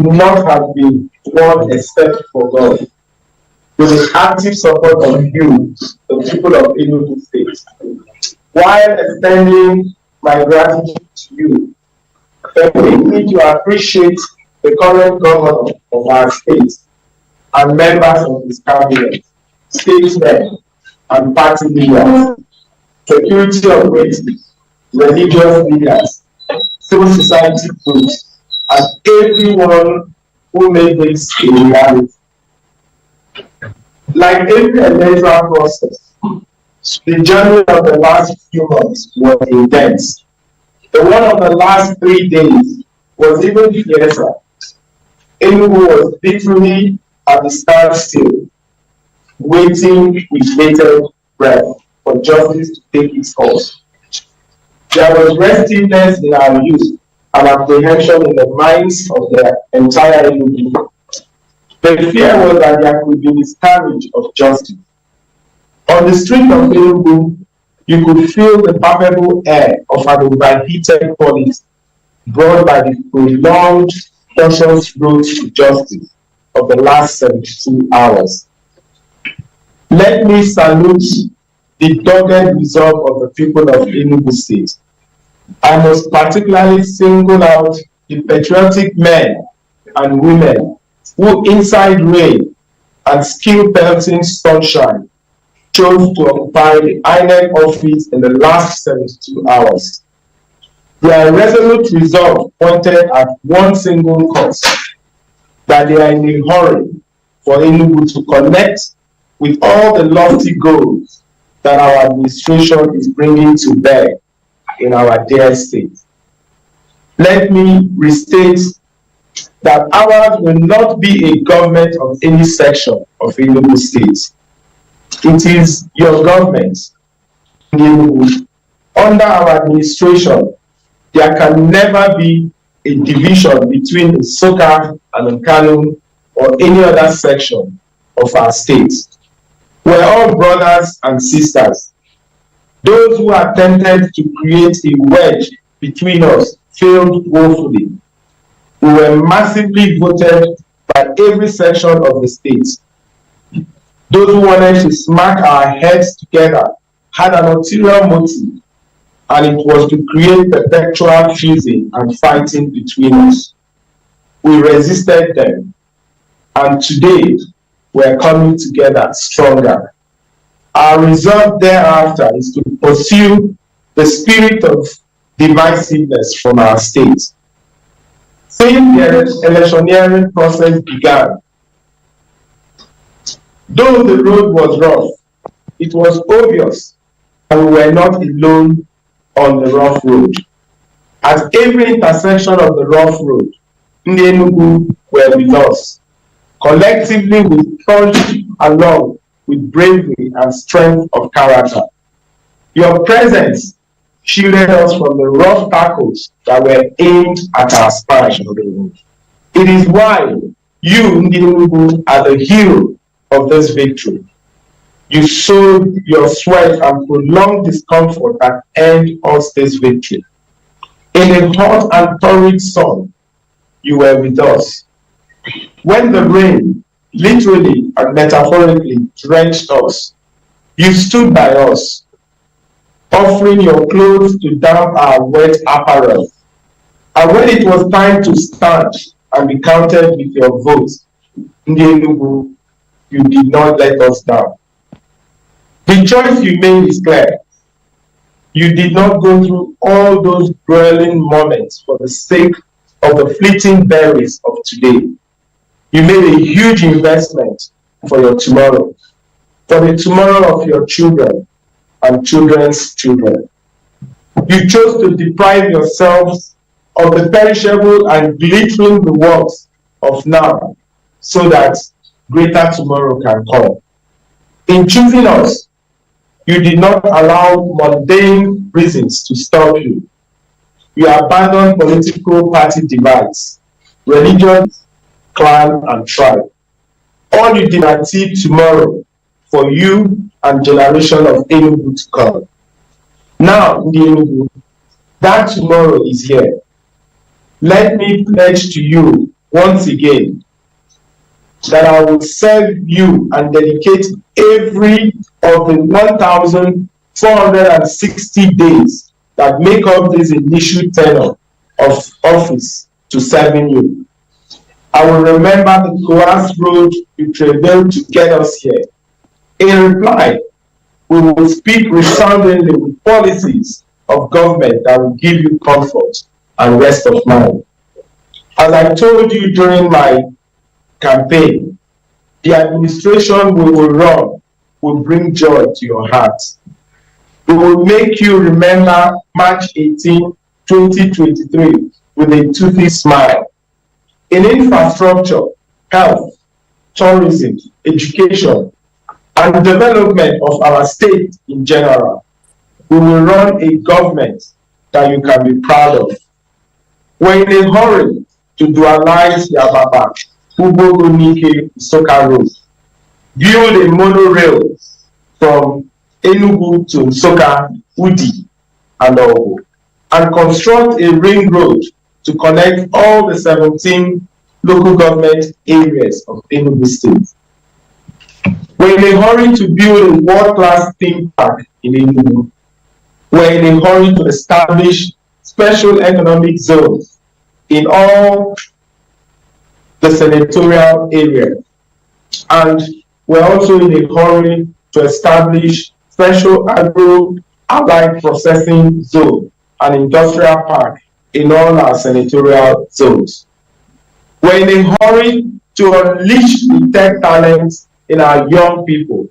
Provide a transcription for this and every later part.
could not have been won except for God. With the active support of you, the people of Enugu State. While extending my gratitude to you, permit me to appreciate the current governor of our state and members of his cabinet, statesmen and party leaders, security operatives, religious leaders, civil society groups, and everyone who made this a reality. Like every electoral process, the journey of the last few months was intense. The one of the last 3 days was even fiercer. Enugu was literally at the standstill, waiting with bated breath for justice to take its course. There was restiveness in our youth and apprehension in the minds of the entire Enugu. The fear was that there could be miscarriage of justice. On the street of Enugu, you could feel the palpable air of an overheated police brought by the prolonged, cautious road to justice of the last 72 hours. Let me salute the dogged resolve of the people of Enugu State. I must particularly single out the patriotic men and women who, inside rain and skill-pelting sunshine, chose to occupy the INEC office in the last 72 hours. Their resolute resolve pointed at one single cause, that they are in a hurry for Enugu to connect with all the lofty goals that our administration is bringing to bear in our dear state. Let me restate that ours will not be a government of any section of Enugu State. It is your government. Under our administration, there can never be a division between Nsukka and Nkanu or any other section of our state. We're all brothers and sisters. Those who attempted to create a wedge between us failed woefully. We were massively voted by every section of the state. Those who wanted to smack our heads together had an ulterior motive, and it was to create perpetual fusing and fighting between us. We resisted them, and today we are coming together stronger. Our resolve thereafter is to pursue the spirit of divisiveness from our state. Since the electioneering process began, though the road was rough, it was obvious that we were not alone on the rough road. At every intersection of the rough road, Ndị Enugu were with us. Collectively, we trudged along with bravery and strength of character. Your presence shielded us from the rough tackles that were aimed at our spine. It is why you, Ndị Enugu, are the hero of this victory. You sowed your sweat and prolonged discomfort that earned us this victory. In a hot and torrid sun, you were with us. When the rain, literally and metaphorically, drenched us, you stood by us, offering your clothes to damp our wet apparel. And when it was time to stand and be counted with your votes, Ndị Enugu, you did not let us down. The choice you made is clear. You did not go through all those grueling moments for the sake of the fleeting berries of today. You made a huge investment for your tomorrow, for the tomorrow of your children and children's children. You chose to deprive yourselves of the perishable and glittering rewards of now so that greater tomorrow can come. In choosing us, you did not allow mundane reasons to stop you. You abandoned political party divides, religion, clan, and tribe. All you did achieve tomorrow for you and generation of Enugu to come. Now, Ndị Enugu, that tomorrow is here. Let me pledge to you once again that I will serve you and dedicate every of the 1,460 days that make up this initial tenure of office to serving you. I will remember the coerced road you traveled to get us here. In reply, we will speak resoundingly with policies of government that will give you comfort and rest of mind. As I told you during my campaign, the administration we will run will bring joy to your heart. We will make you remember March 18, 2023 with a toothy smile. In infrastructure, health, tourism, education, and development of our state in general, we will run a government that you can be proud of. We're in a hurry to dualize Yababa, Ubogunike, Soka Road, build a monorail from Enugu to Soka, Udi, and Ogo, and construct a ring road to connect all the 17 local government areas of Enugu State. We're in a hurry to build a world-class theme park in Enugu. We're in a hurry to establish special economic zones in all the senatorial areas. And we're also in a hurry to establish special agro-allied processing zone and industrial park in all our senatorial zones. We're in a hurry to unleash the tech talents in our young people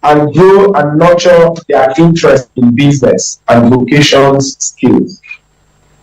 and grow and nurture their interest in business and vocations skills.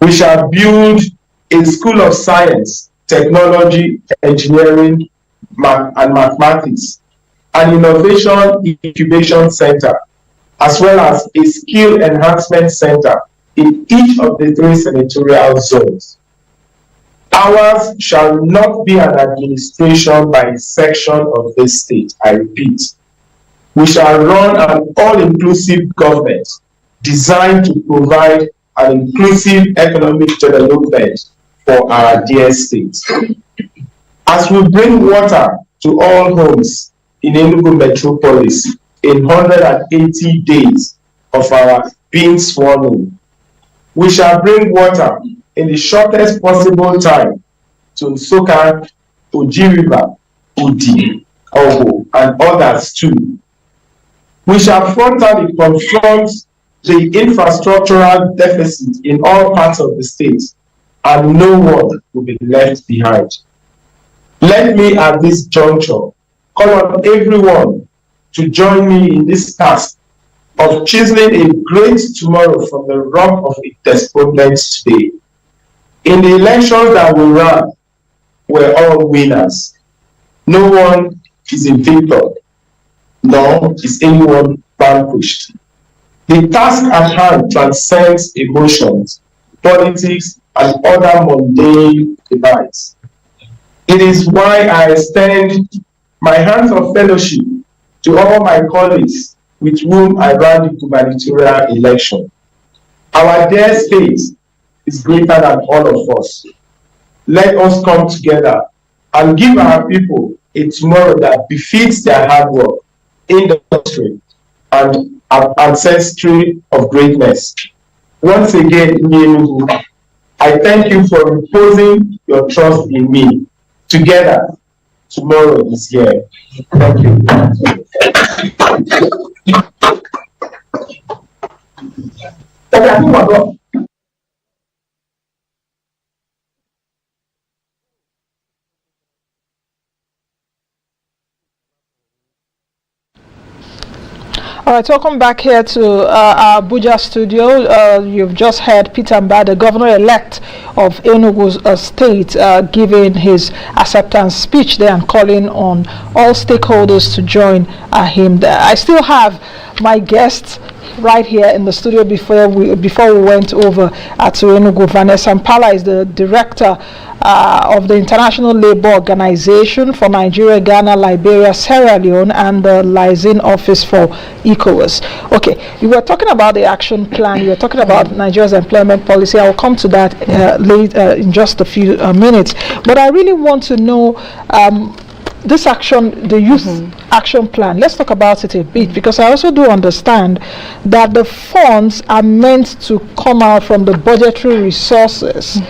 We shall build a school of science, technology, engineering, and mathematics, an innovation incubation center, as well as a skill enhancement center in each of the 3 senatorial zones. Ours shall not be an administration by a section of this state, I repeat. We shall run an all-inclusive government designed to provide an inclusive economic development for our dear state. As we bring water to all homes in Enugu metropolis in 180 days of our being sworn in, we shall bring water in the shortest possible time to Soka, Oji River, Udi, Ogo, and others too. We shall frontally confront the infrastructural deficit in all parts of the state, and no one will be left behind. Let me at this juncture call on everyone to join me in this task of chiseling a great tomorrow from the rock of its despondence today. In the elections that we ran, we're all winners. No one is a victor, nor is anyone vanquished. The task at hand transcends emotions, politics, and other mundane divides. It is why I extend my hands of fellowship to all my colleagues with whom I ran the gubernatorial election. Our dear state is greater than all of us. Let us come together and give our people a tomorrow that befits their hard work, industry, and ancestry of greatness. Once again, I thank you for reposing your trust in me. Together, tomorrow is here. Thank you. All right, welcome back here to our Abuja studio. You've just heard Peter Mbah, the governor-elect of Enugu State, giving his acceptance speech there and calling on all stakeholders to join him there. I still have my guests right here in the studio before we went over to Enugu. Vanessa Mpala is the director of the International Labour Organization for Nigeria, Ghana, Liberia, Sierra Leone, and the Liaison Office for ECOWAS. Okay, you were talking about the action plan, you were talking about Nigeria's employment policy. I will come to that later in just a few minutes. But I really want to know this action, the youth action plan. Let's talk about it a bit, because I also do understand that the funds are meant to come out from the budgetary resources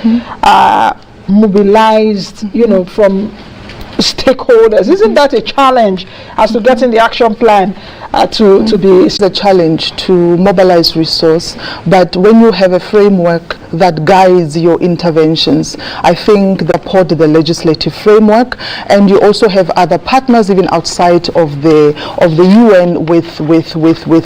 mobilized, you know, from stakeholders. Isn't that a challenge as to getting the action plan to be? It's a challenge to mobilize resource, but when you have a framework that guides your interventions, I think they support the legislative framework, and you also have other partners even outside of the UN with